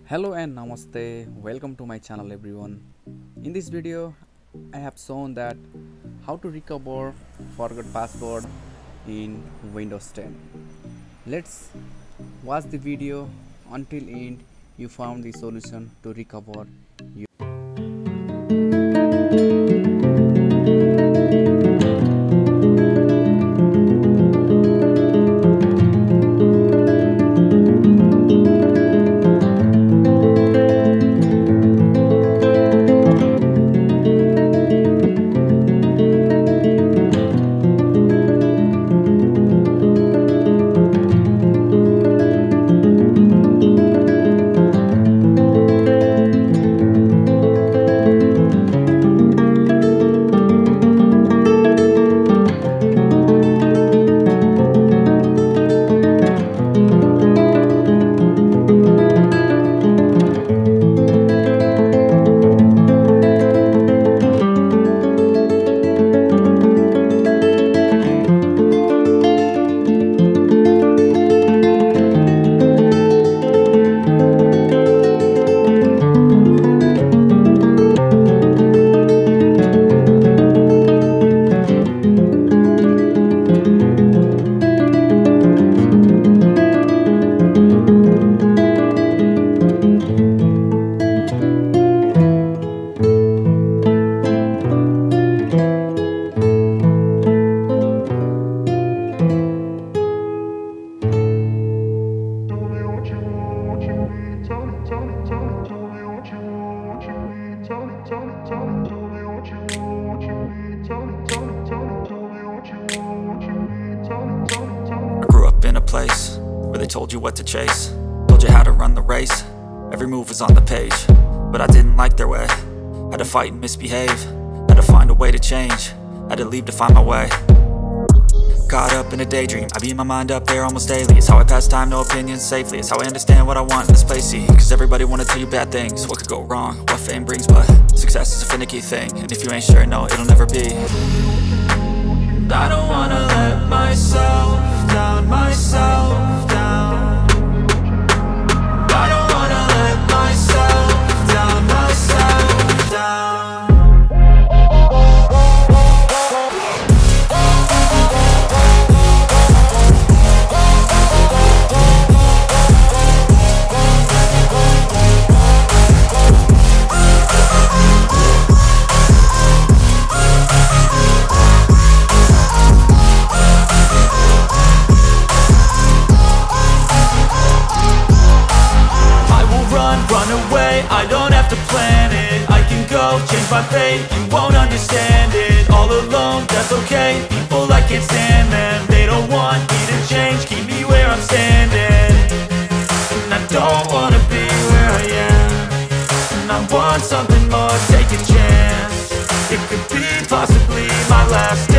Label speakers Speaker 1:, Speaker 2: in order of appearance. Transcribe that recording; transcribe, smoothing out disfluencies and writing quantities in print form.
Speaker 1: Hello and namaste, welcome to my channel everyone. In this video I have shown that how to recover forgot password in Windows 10. Let's watch the video until end. You found the solution to recover your
Speaker 2: I grew up in a place where they told you what to chase, told you how to run the race. Every move was on the page, but I didn't like their way. Had to fight and misbehave, had to find a way to change, had to leave to find my way. Caught up in a daydream, I beat my mind up there almost daily. It's how I pass time, no opinions safely. It's how I understand what I want in this place, see. Cause everybody wanna tell you bad things, what could go wrong, what fame brings. But success is a finicky thing, and if you ain't sure, no, it'll never be. I don't wanna let myself down, myself down. I don't wanna let myself down, myself down. I don't have to plan it, I can go change my fate. You won't understand it, all alone, that's okay. People I can't stand them, they don't want me to change. Keep me where I'm standing, and I don't wanna be where I am. And I want something more, take a chance. It could be possibly my last